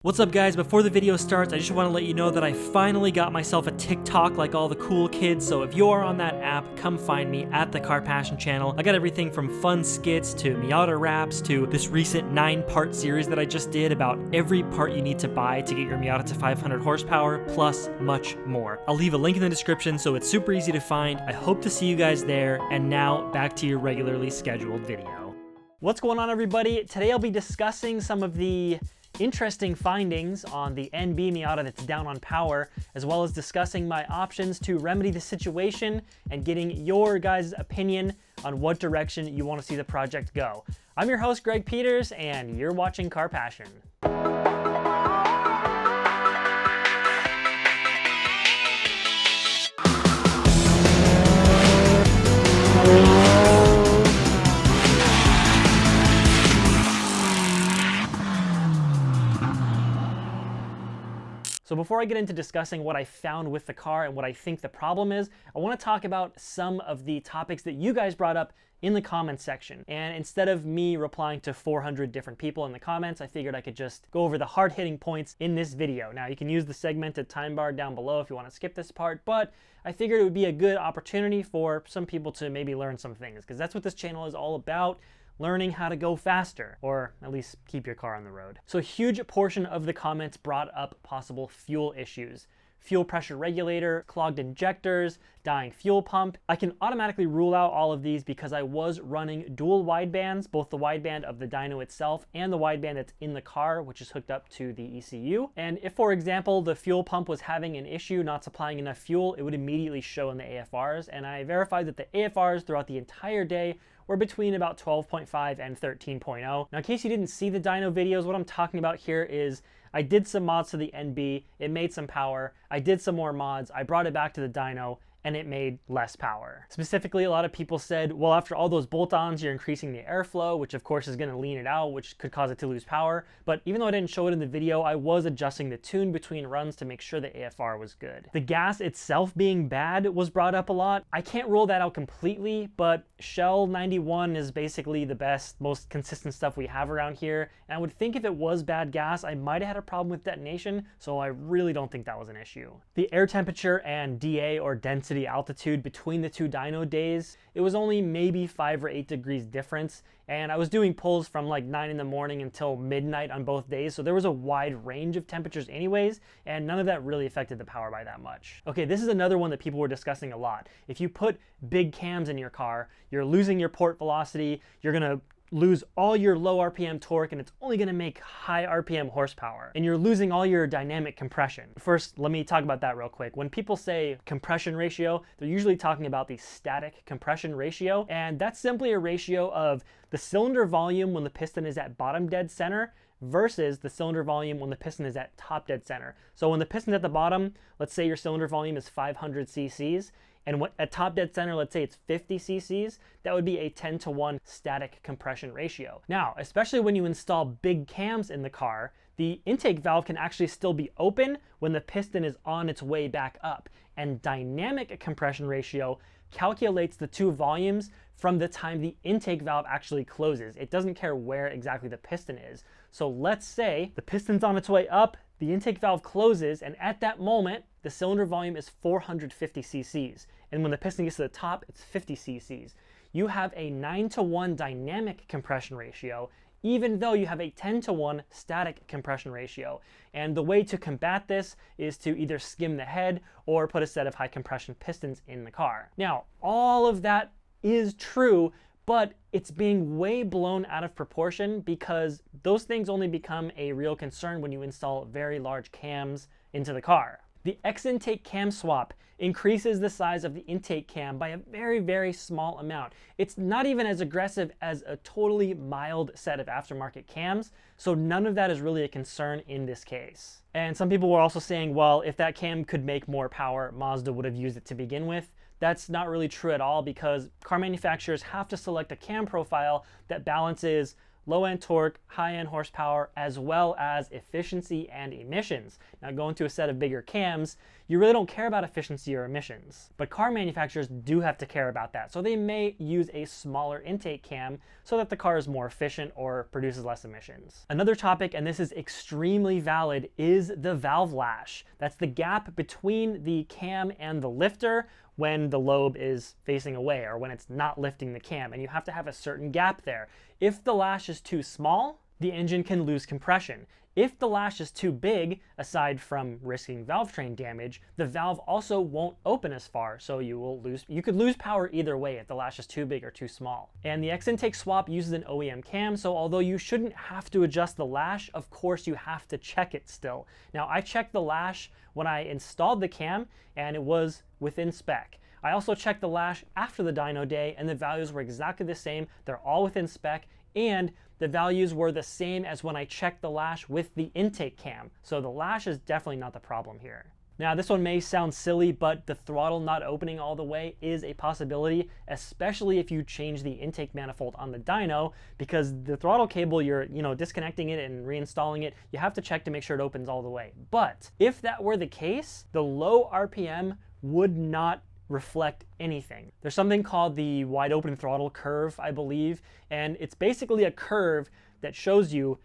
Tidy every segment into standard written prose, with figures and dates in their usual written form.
What's up guys, before the video starts, I just want to let you know that I finally got myself a TikTok like all the cool kids, so if you're on that app, come find me at the Car Passion channel. I got everything from fun skits to Miata raps to this recent 9-part series that I just did about every part you need to buy to get your Miata to 500 horsepower, plus much more. I'll leave a link in the description so it's super easy to find. I hope to see you guys there, and now back to your regularly scheduled video. What's going on everybody? Today I'll be discussing some of the interesting findings on the NB Miata that's down on power, as well as discussing my options to remedy the situation and getting your guys' opinion on what direction you want to see the project go. I'm your host, Greg Peters, and you're watching Car Passion. So before I get into discussing what I found with the car and what I think the problem is, I want to talk about some of the topics that you guys brought up in the comments section. And instead of me replying to 400 different people in the comments, I figured I could just go over the hard-hitting points in this video. Now, you can use the segmented time bar down below if you want to skip this part, but I figured it would be a good opportunity for some people to maybe learn some things, because that's what this channel is all about. Learning how to go faster, or at least keep your car on the road. So a huge portion of the comments brought up possible fuel issues. Fuel pressure regulator, clogged injectors, dying fuel pump. I can automatically rule out all of these because I was running dual widebands, both the wideband of the dyno itself and the wideband that's in the car, which is hooked up to the ECU. And if, for example, the fuel pump was having an issue, not supplying enough fuel, it would immediately show in the AFRs. And I verified that the AFRs throughout the entire day were between about 12.5 and 13.0. Now, in case you didn't see the dyno videos, what I'm talking about here is I did some mods to the NB, it made some power, I did some more mods, I brought it back to the dyno, and it made less power. Specifically, a lot of people said, well, after all those bolt-ons, you're increasing the airflow, which of course is gonna lean it out, which could cause it to lose power. But even though I didn't show it in the video, I was adjusting the tune between runs to make sure the AFR was good. The gas itself being bad was brought up a lot. I can't rule that out completely, but Shell 91 is basically the best, most consistent stuff we have around here. And I would think if it was bad gas, I might have had a problem with detonation, so I really don't think that was an issue. The air temperature and DA, or density altitude, between the two dyno days, it was only maybe 5 or 8 degrees difference, and I was doing pulls from like 9 in the morning until midnight on both days, so there was a wide range of temperatures anyways, and none of that really affected the power by that much. Okay, this is another one that people were discussing a lot. If you put big cams in your car, you're losing your port velocity, you're gonna lose all your low RPM torque, and it's only going to make high RPM horsepower, and you're losing all your dynamic compression. First, let me talk about that real quick. When people say compression ratio, they're usually talking about the static compression ratio, and that's simply a ratio of the cylinder volume when the piston is at bottom dead center versus the cylinder volume when the piston is at top dead center. So when the piston's at the bottom, let's say your cylinder volume is 500 cc's, and at top dead center, let's say it's 50 cc's, that would be a 10-to-1 static compression ratio. Now, especially when you install big cams in the car, the intake valve can actually still be open when the piston is on its way back up. And dynamic compression ratio calculates the two volumes from the time the intake valve actually closes. It doesn't care where exactly the piston is. So let's say the piston's on its way up, the intake valve closes, and at that moment, the cylinder volume is 450 cc's. And when the piston gets to the top, it's 50 cc's. You have a 9-to-1 dynamic compression ratio, even though you have a 10-to-1 static compression ratio. And the way to combat this is to either skim the head or put a set of high compression pistons in the car. Now, all of that is true, but it's being way blown out of proportion because those things only become a real concern when you install very large cams into the car. The X-intake cam swap increases the size of the intake cam by a very, very small amount. It's not even as aggressive as a totally mild set of aftermarket cams, so none of that is really a concern in this case. And some people were also saying, well, if that cam could make more power, Mazda would have used it to begin with. That's not really true at all, because car manufacturers have to select a cam profile that balances low-end torque, high-end horsepower, as well as efficiency and emissions. Now going to a set of bigger cams, you really don't care about efficiency or emissions. But car manufacturers do have to care about that, so they may use a smaller intake cam so that the car is more efficient or produces less emissions. Another topic, and this is extremely valid, is the valve lash. That's the gap between the cam and the lifter when the lobe is facing away or when it's not lifting the cam, and you have to have a certain gap there. If the lash is too small, the engine can lose compression. If the lash is too big, aside from risking valve train damage, the valve also won't open as far, so you could lose power either way if the lash is too big or too small. And the X-Intake swap uses an OEM cam, so although you shouldn't have to adjust the lash, of course you have to check it still. Now I checked the lash when I installed the cam, and it was within spec. I also checked the lash after the dyno day, and the values were exactly the same. They're all within spec, and the values were the same as when I checked the lash with the intake cam. So the lash is definitely not the problem here. Now this one may sound silly, but the throttle not opening all the way is a possibility, especially if you change the intake manifold on the dyno, because the throttle cable, you're disconnecting it and reinstalling it, you have to check to make sure it opens all the way. But if that were the case, the low RPM would not reflect anything. There's something called the wide open throttle curve, I believe, and it's basically a curve that shows you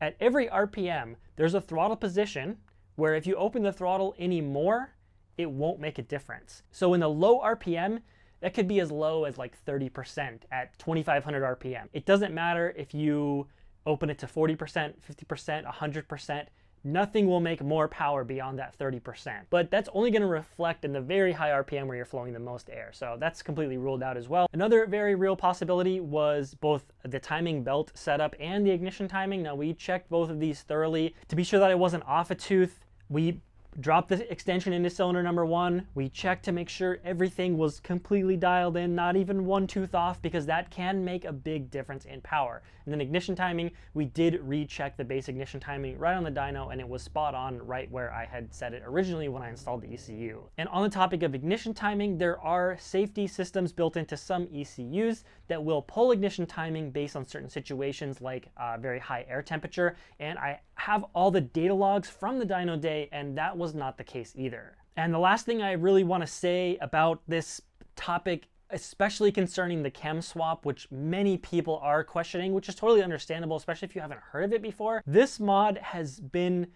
at every RPM there's a throttle position where if you open the throttle any more, it won't make a difference. So in the low RPM, that could be as low as like 30% at 2500 RPM. It doesn't matter if you open it to 40%, 50%, 100%, nothing will make more power beyond that 30%. But that's only going to reflect in the very high RPM where you're flowing the most air. So that's completely ruled out as well. Another very real possibility was both the timing belt setup and the ignition timing. Now we checked both of these thoroughly to be sure that it wasn't off a tooth. We dropped the extension into cylinder number 1. We checked to make sure everything was completely dialed in, not even one tooth off, because that can make a big difference in power. And then ignition timing, we did recheck the base ignition timing right on the dyno, and it was spot on right where I had set it originally when I installed the ECU. And on the topic of ignition timing, there are safety systems built into some ECUs that will pull ignition timing based on certain situations like very high air temperature, and I have all the data logs from the dyno day, and that was not the case either. And the last thing I really want to say about this topic, especially concerning the chem swap, which many people are questioning, which is totally understandable, especially if you haven't heard of it before. This mod has been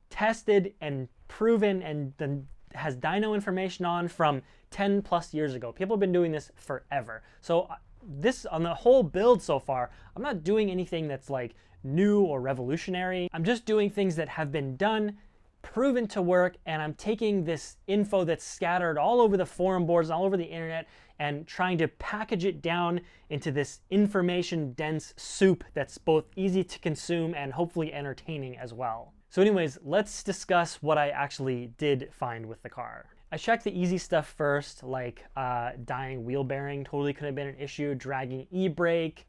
tested and proven and has dyno information on from 10 plus years ago. People have been doing this forever. So this, on the whole build so far, I'm not doing anything that's like new or revolutionary. I'm just doing things that have been done, proven to work, and I'm taking this info that's scattered all over the forum boards, all over the internet, and trying to package it down into this information-dense soup that's both easy to consume and hopefully entertaining as well. So anyways, let's discuss what I actually did find with the car. I checked the easy stuff first, like dying wheel bearing totally could have been an issue, dragging e-brake,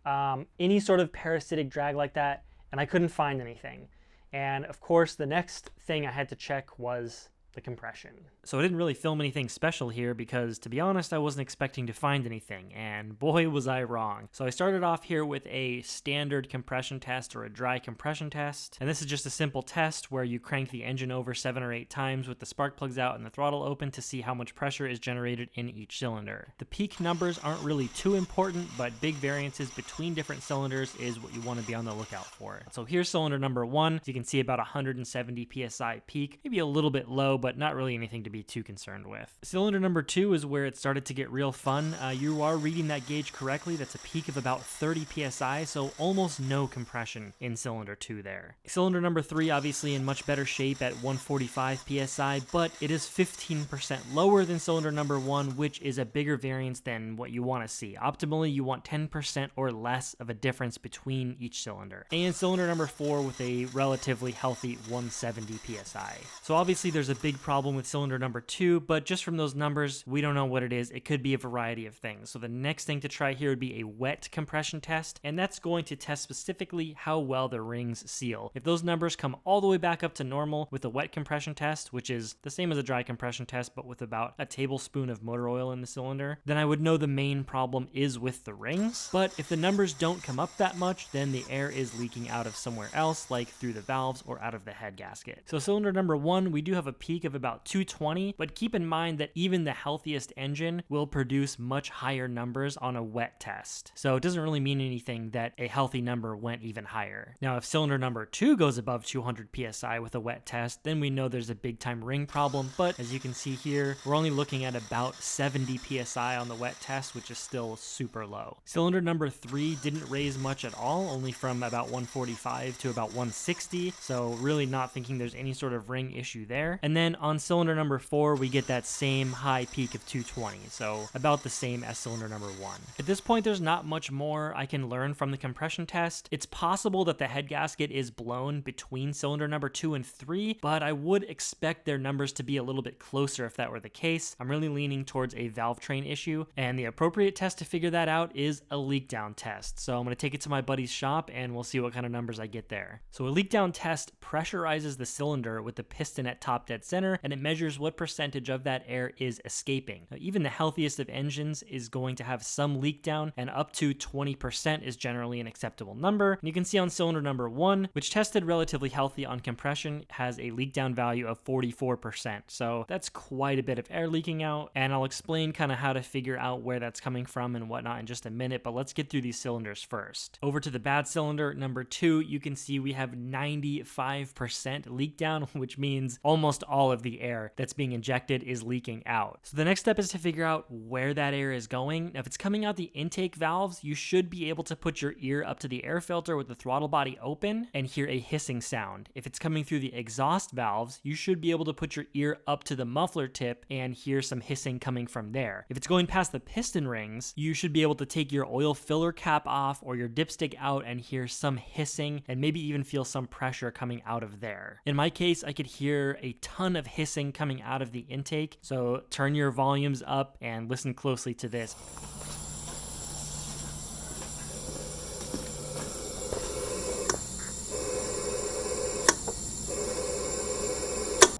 any sort of parasitic drag like that, and I couldn't find anything. And of course, the next thing I had to check was the compression. So I didn't really film anything special here because, to be honest, I wasn't expecting to find anything, and boy was I wrong. So I started off here with a standard compression test, or a dry compression test, and this is just a simple test where you crank the engine over 7 or 8 times with the spark plugs out and the throttle open to see how much pressure is generated in each cylinder. The peak numbers aren't really too important, but big variances between different cylinders is what you want to be on the lookout for. So here's cylinder number 1. You can see about 170 psi peak, maybe a little bit low, but not really anything to be too concerned with. Cylinder number 2 is where it started to get real fun. You are reading that gauge correctly. That's a peak of about 30 psi, so almost no compression in cylinder 2 there. Cylinder number 3 obviously in much better shape at 145 psi, but it is 15% lower than cylinder number 1, which is a bigger variance than what you want to see. Optimally, you want 10% or less of a difference between each cylinder. And cylinder number 4 with a relatively healthy 170 psi. So obviously there's a big big problem with cylinder number 2, but just from those numbers, we don't know what it is. It could be a variety of things. So the next thing to try here would be a wet compression test, and that's going to test specifically how well the rings seal. If those numbers come all the way back up to normal with a wet compression test, which is the same as a dry compression test, but with about a tablespoon of motor oil in the cylinder, then I would know the main problem is with the rings. But if the numbers don't come up that much, then the air is leaking out of somewhere else, like through the valves or out of the head gasket. So cylinder number 1, we do have a peak of about 220, but keep in mind that even the healthiest engine will produce much higher numbers on a wet test. So it doesn't really mean anything that a healthy number went even higher. Now, if cylinder number 2 goes above 200 PSI with a wet test, then we know there's a big time ring problem. But as you can see here, we're only looking at about 70 PSI on the wet test, which is still super low. Cylinder number 3 didn't raise much at all, only from about 145 to about 160. So really not thinking there's any sort of ring issue there. And then on cylinder number 4, we get that same high peak of 220. So about the same as cylinder number 1. At this point, there's not much more I can learn from the compression test. It's possible that the head gasket is blown between cylinder number 2 and 3, but I would expect their numbers to be a little bit closer if that were the case. I'm really leaning towards a valve train issue, and the appropriate test to figure that out is a leak down test. So I'm going to take it to my buddy's shop and we'll see what kind of numbers I get there. So a leak down test pressurizes the cylinder with the piston at top dead center, and it measures what percentage of that air is escaping. Now, even the healthiest of engines is going to have some leak down, and up to 20% is generally an acceptable number. And you can see on cylinder number 1, which tested relatively healthy on compression, has a leak down value of 44%. So that's quite a bit of air leaking out, and I'll explain kind of how to figure out where that's coming from and whatnot in just a minute, but let's get through these cylinders first. Over to the bad cylinder, number 2, you can see we have 95% leak down, which means almost all of the air that's being injected is leaking out. So the next step is to figure out where that air is going. Now, if it's coming out the intake valves, you should be able to put your ear up to the air filter with the throttle body open and hear a hissing sound. If it's coming through the exhaust valves, you should be able to put your ear up to the muffler tip and hear some hissing coming from there. If it's going past the piston rings, you should be able to take your oil filler cap off or your dipstick out and hear some hissing and maybe even feel some pressure coming out of there. In my case, I could hear a ton of hissing coming out of the intake, so turn your volumes up and listen closely to this.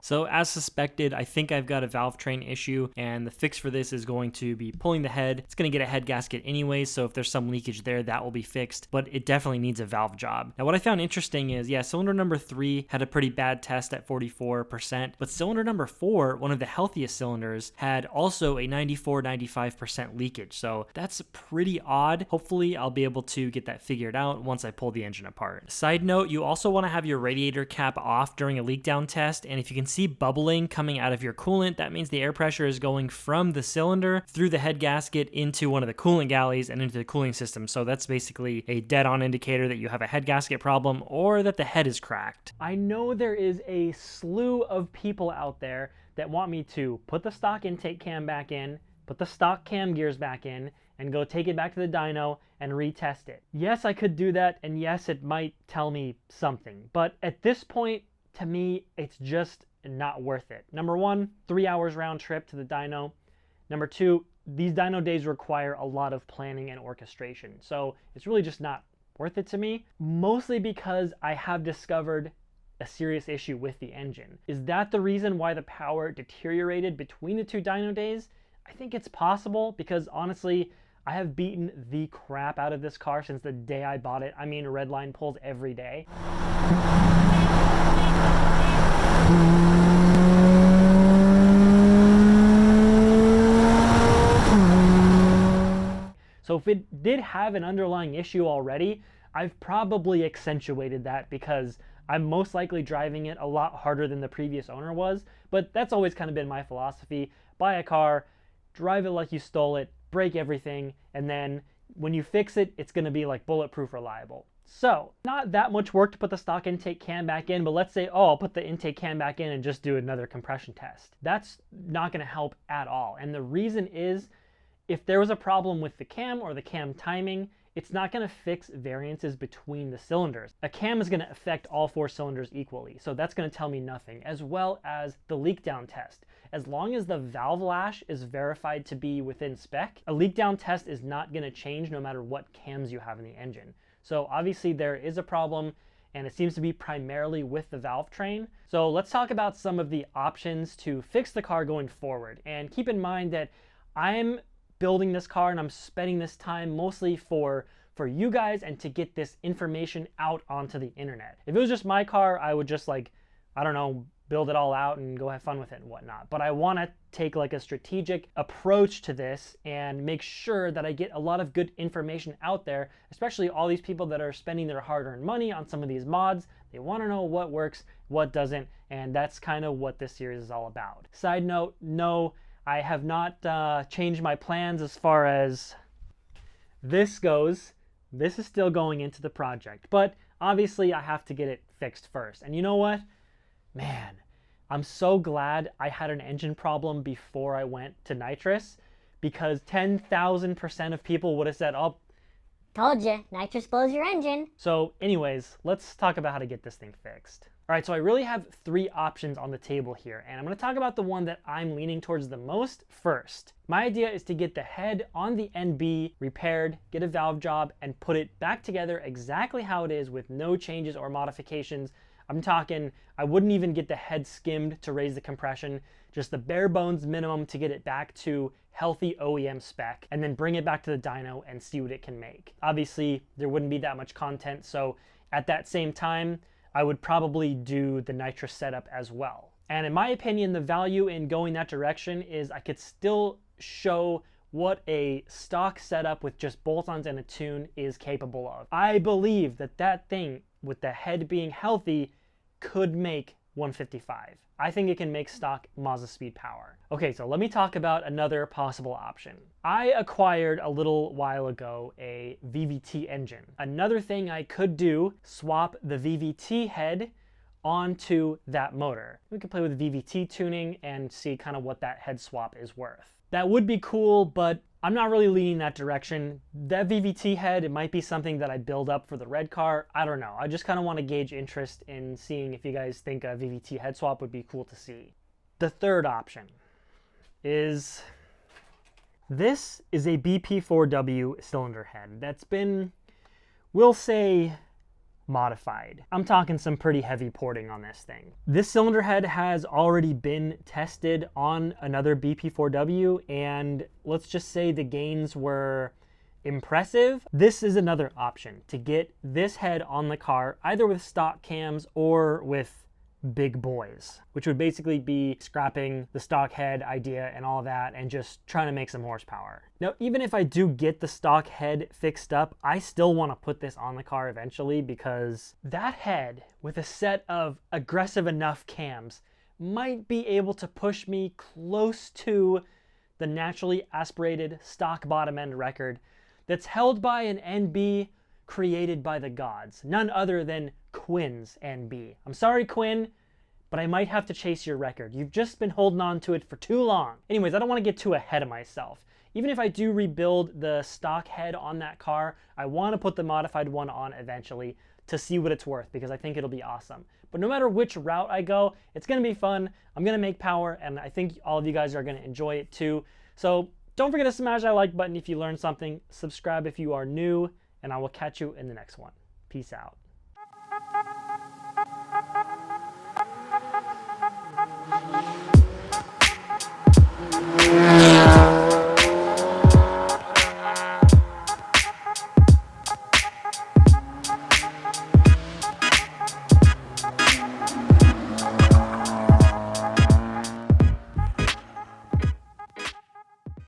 So as suspected, I think I've got a valve train issue, and the fix for this is going to be pulling the head. It's going to get a head gasket anyways, so if there's some leakage there, that will be fixed, but it definitely needs a valve job. Now, what I found interesting is, yeah, cylinder number 3 had a pretty bad test at 44%, but cylinder number 4, one of the healthiest cylinders, had also a 94-95% leakage, so that's pretty odd. Hopefully, I'll be able to get that figured out once I pull the engine apart. Side note, you also want to have your radiator cap off during a leak down test, and if you can see bubbling coming out of your coolant, that means the air pressure is going from the cylinder through the head gasket into one of the coolant galleys and into the cooling system. So that's basically a dead-on indicator that you have a head gasket problem or that the head is cracked. I know there is a slew of people out there that want me to put the stock intake cam back in, put the stock cam gears back in, and go take it back to the dyno and retest it. Yes, I could do that, and yes, it might tell me something, but at this point, to me, it's just not worth it. Number 1, 3 hours round trip to the dyno. Number 2, these dyno days require a lot of planning and orchestration. So it's really just not worth it to me, mostly because I have discovered a serious issue with the engine. Is that the reason why the power deteriorated between the 2 dyno days? I think it's possible because honestly, I have beaten the crap out of this car since the day I bought it. I mean, red line pulls every day. So if it did have an underlying issue already, I've probably accentuated that because I'm most likely driving it a lot harder than the previous owner was, but that's always kind of been my philosophy. Buy a car, drive it like you stole it, break everything, and then when you fix it, it's going to be like bulletproof reliable. So, not that much work to put the stock intake cam back in, but let's say, oh, I'll put the intake cam back in and just do another compression test. That's not going to help at all. And the reason is, if there was a problem with the cam or the cam timing, it's not going to fix variances between the cylinders. A cam is going to affect all 4 cylinders equally, so that's going to tell me nothing, as well as the leak down test. As long as the valve lash is verified to be within spec, a leak down test is not going to change no matter what cams you have in the engine. So obviously there is a problem, and it seems to be primarily with the valve train. So let's talk about some of the options to fix the car going forward. And keep in mind that I'm building this car and I'm spending this time mostly for you guys and to get this information out onto the internet. If it was just my car, I would just like, I don't know, build it all out and go have fun with it and whatnot. But I want to take like a strategic approach to this and make sure that I get a lot of good information out there, especially all these people that are spending their hard-earned money on some of these mods. They want to know what works, what doesn't, and that's kind of what this series is all about. Side note, no, I have not changed my plans as far as this goes. This is still going into the project, but obviously I have to get it fixed first. And you know what? Man, I'm so glad I had an engine problem before I went to nitrous, because 10,000% of people would have said, oh, told you, nitrous blows your engine. So anyways, let's talk about how to get this thing fixed. All right, so I really have 3 options on the table here, and I'm going to talk about the one that I'm leaning towards the most first. My idea is to get the head on the NB repaired, get a valve job, and put it back together exactly how it is with no changes or modifications. I'm talking, I wouldn't even get the head skimmed to raise the compression, just the bare bones minimum to get it back to healthy OEM spec, and then bring it back to the dyno and see what it can make. Obviously, there wouldn't be that much content, so at that same time, I would probably do the nitrous setup as well. And in my opinion, the value in going that direction is I could still show what a stock setup with just bolt-ons and a tune is capable of. I believe that that thing, with the head being healthy, could make 155. I think it can make stock Mazda speed power. Okay, so let me talk about another possible option. I acquired a little while ago a VVT engine. Another thing I could do, swap the VVT head onto that motor. We can play with VVT tuning and see kind of what that head swap is worth. That would be cool, but I'm not really leaning that direction. That VVT head, it might be something that I build up for the red car. I don't know. I just kind of want to gauge interest in seeing if you guys think a VVT head swap would be cool to see. The third option is, this is a BP4W cylinder head that's been, we'll say, modified. I'm talking some pretty heavy porting on this thing. This cylinder head has already been tested on another BP4W, and let's just say the gains were impressive. This is another option to get this head on the car, either with stock cams or with big boys, which would basically be scrapping the stock head idea and all that and just trying to make some horsepower. Now, even if I do get the stock head fixed up, I still want to put this on the car eventually, because that head with a set of aggressive enough cams might be able to push me close to the naturally aspirated stock bottom end record that's held by an NB created by the gods, none other than Quinn's NB. I'm sorry, Quinn, but I might have to chase your record. You've just been holding on to it for too long. Anyways, I don't want to get too ahead of myself. Even if I do rebuild the stock head on that car, I want to put the modified one on eventually to see what it's worth, because I think it'll be awesome. But no matter which route I go, it's going to be fun. I'm going to make power, and I think all of you guys are going to enjoy it too. So don't forget to smash that like button if you learned something. Subscribe if you are new, and I will catch you in the next one. Peace out.